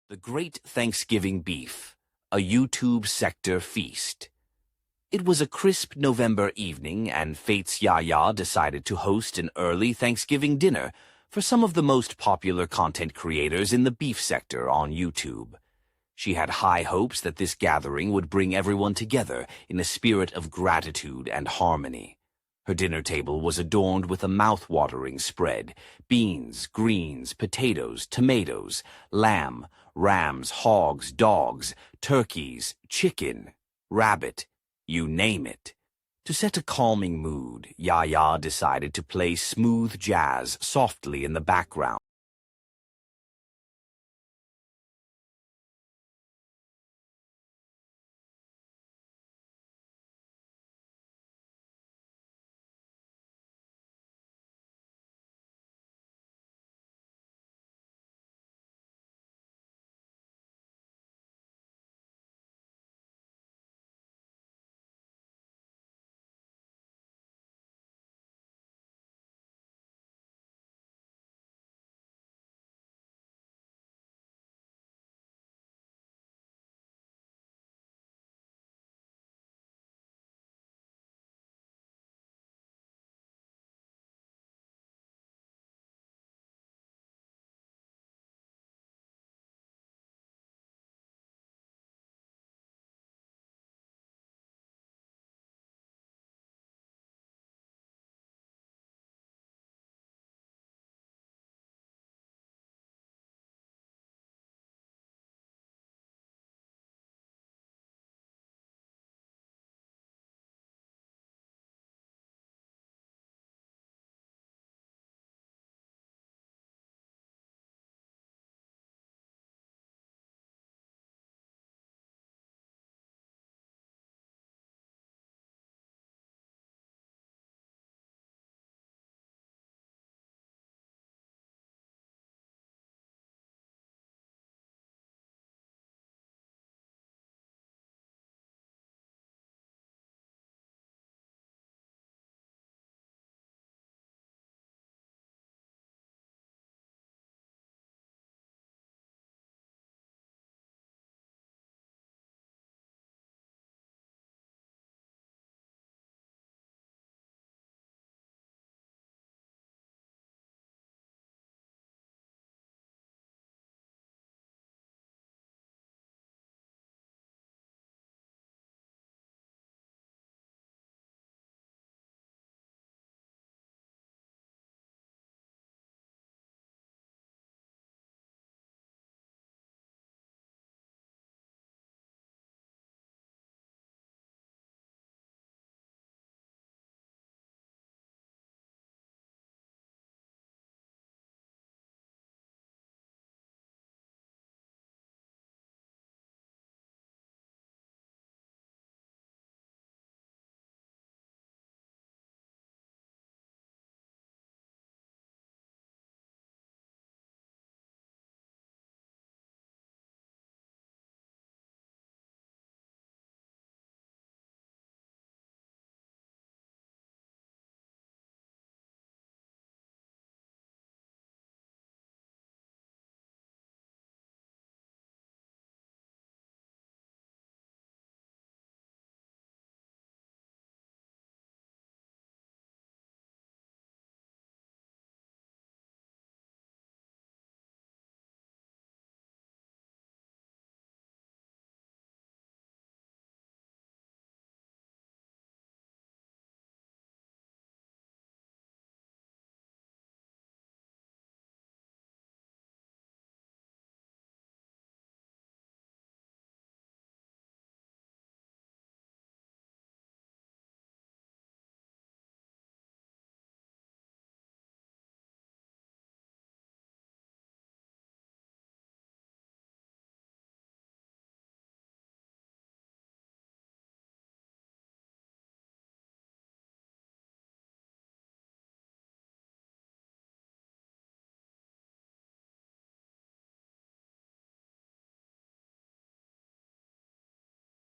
The Great Thanksgiving Beef, a YouTube sector feast. It was a crisp November evening, and Fate's Yaya decided to host an early Thanksgiving dinner for some of the most popular content creators in the beef sector on YouTube. She had high hopes that this gathering would bring everyone together in a spirit of gratitude and harmony. Her dinner table was adorned with a mouth-watering spread: beans, greens, potatoes, tomatoes, lamb, rams, hogs, dogs, turkeys, chicken, rabbit, you name it. To set a calming mood, Yaya decided to play smooth jazz softly in the background.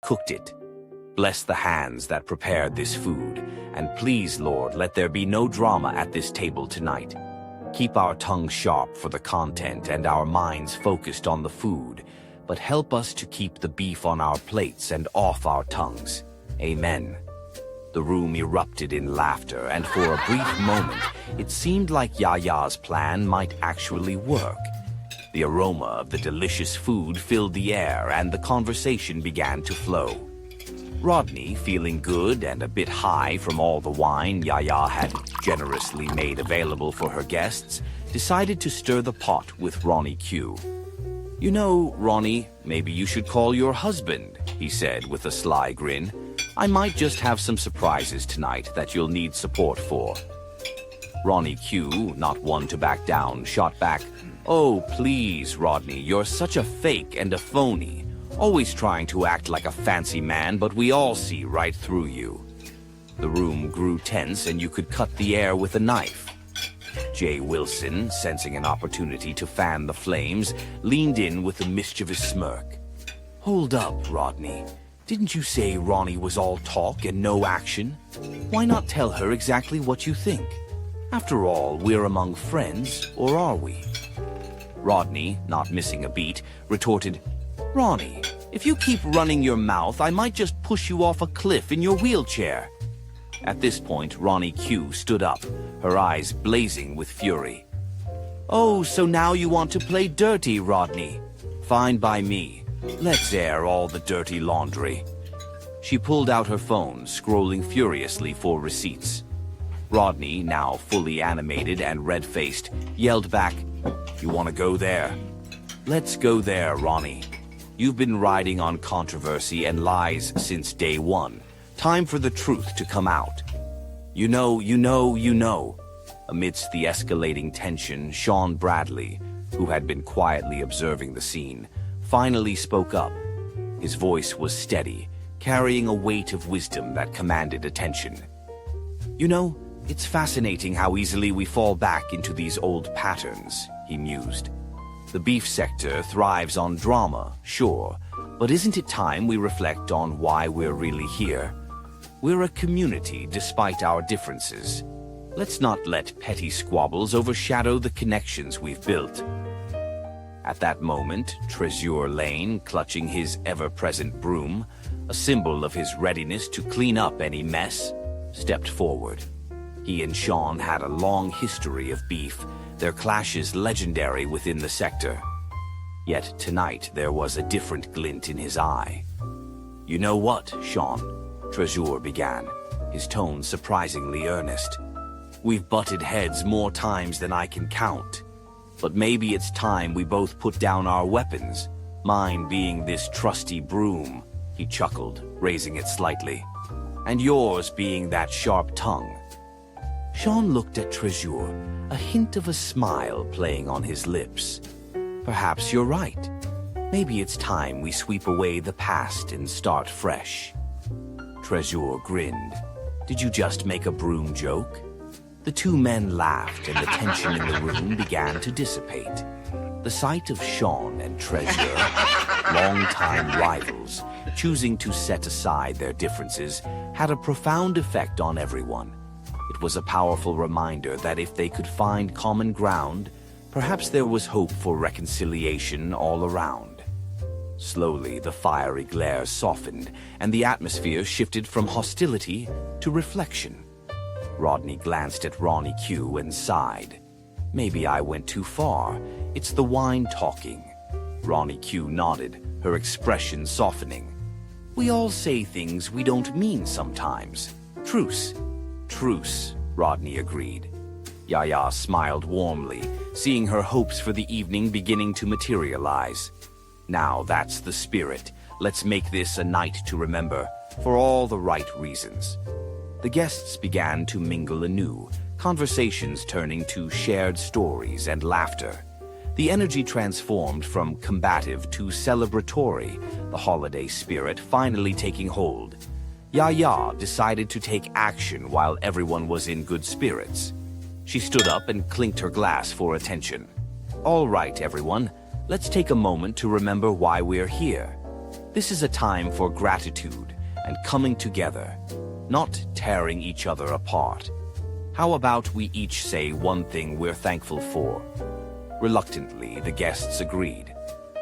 Cooked it. Bless the hands that prepared this food, and please, Lord, let there be no drama at this table tonight. Keep our tongues sharp for the content and our minds focused on the food, but help us to keep the beef on our plates and off our tongues. Amen. The room erupted in laughter, and for a brief moment, it seemed like Yaya's plan might actually work. The aroma of the delicious food filled the air, and the conversation began to flow. Rodney, feeling good and a bit high from all the wine Yaya had generously made available for her guests, decided to stir the pot with Ronnie Q. "You know, Ronnie, maybe you should call your husband," he said with a sly grin. "I might just have some surprises tonight that you'll need support for." Ronnie Q, not one to back down, shot back, "Oh, please, Rodney, you're such a fake and a phony. Always trying to act like a fancy man, but we all see right through you." The room grew tense, and you could cut the air with a knife. Jay Wilson, sensing an opportunity to fan the flames, leaned in with a mischievous smirk. "Hold up, Rodney. Didn't you say Ronnie was all talk and no action? Why not tell her exactly what you think? After all, we're among friends, or are we?" Rodney, not missing a beat, retorted, "Ronnie, if you keep running your mouth, I might just push you off a cliff in your wheelchair." At this point, Ronnie Q stood up, her eyes blazing with fury. "Oh, so now you want to play dirty, Rodney? Fine by me. Let's air all the dirty laundry." She pulled out her phone, scrolling furiously for receipts. Rodney, now fully animated and red-faced, yelled back, "You want to go there? Let's go there, Ronnie. You've been riding on controversy and lies since day one. Time for the truth to come out." You know. Amidst the escalating tension, Sean Bradley, who had been quietly observing the scene, finally spoke up. His voice was steady, carrying a weight of wisdom that commanded attention. "You know, it's fascinating how easily we fall back into these old patterns," he mused. "The beef sector thrives on drama, sure, but isn't it time we reflect on why we're really here? We're a community despite our differences. Let's not let petty squabbles overshadow the connections we've built." At that moment, Treasure Lane, clutching his ever-present broom, a symbol of his readiness to clean up any mess, stepped forward. He and Sean had a long history of beef, their clashes legendary within the sector. Yet tonight there was a different glint in his eye. "You know what, Sean?" Treasure began, his tone surprisingly earnest. "We've butted heads more times than I can count. But maybe it's time we both put down our weapons, mine being this trusty broom," he chuckled, raising it slightly, "and yours being that sharp tongue." Sean looked at Treasure, a hint of a smile playing on his lips. "Perhaps you're right. Maybe it's time we sweep away the past and start fresh." Treasure grinned. "Did you just make a broom joke?" The two men laughed, and the tension in the room began to dissipate. The sight of Sean and Treasure, longtime rivals, choosing to set aside their differences, had a profound effect on everyone. It was a powerful reminder that if they could find common ground, perhaps there was hope for reconciliation all around. Slowly, the fiery glare softened, and the atmosphere shifted from hostility to reflection. Rodney glanced at Ronnie Q and sighed. "Maybe I went too far. It's the wine talking." Ronnie Q nodded, her expression softening. "We all say things we don't mean sometimes. Truce." "Truce," Rodney agreed. Yaya smiled warmly, seeing her hopes for the evening beginning to materialize. "Now that's the spirit. Let's make this a night to remember, for all the right reasons." The guests began to mingle anew, conversations turning to shared stories and laughter. The energy transformed from combative to celebratory, the holiday spirit finally taking hold. Yaya decided to take action while everyone was in good spirits. She stood up and clinked her glass for attention. "All right, everyone, let's take a moment to remember why we're here. This is a time for gratitude and coming together, not tearing each other apart." How about we each say one thing we're thankful for? Reluctantly, the guests agreed.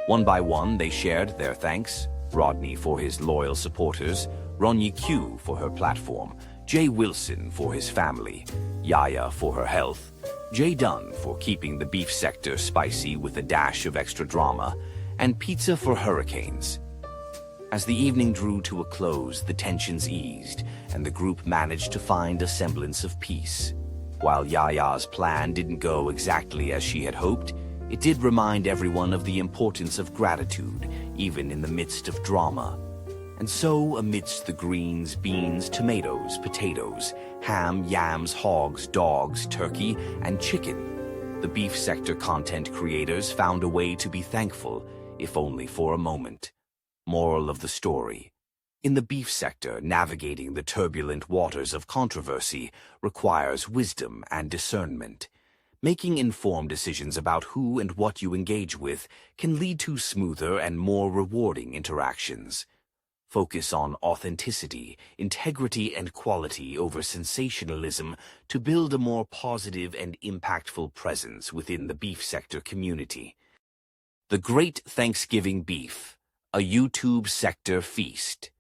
One by one, they shared their thanks. Rodney for his loyal supporters, Ronyi Q for her platform, Jay Wilson for his family, Yaya for her health, Jay Dunn for keeping the beef sector spicy with a dash of extra drama, and Pizza for hurricanes. As the evening drew to a close, the tensions eased, and the group managed to find a semblance of peace. While Yaya's plan didn't go exactly as she had hoped, it did remind everyone of the importance of gratitude, even in the midst of drama. And so, amidst the greens, beans, tomatoes, potatoes, ham, yams, hogs, dogs, turkey, and chicken, the beef sector content creators found a way to be thankful, if only for a moment. Moral of the story: in the beef sector, navigating the turbulent waters of controversy requires wisdom and discernment. Making informed decisions about who and what you engage with can lead to smoother and more rewarding interactions. Focus on authenticity, integrity, and quality over sensationalism to build a more positive and impactful presence within the beef sector community. The Great Thanksgiving Beef, a YouTube sector feast.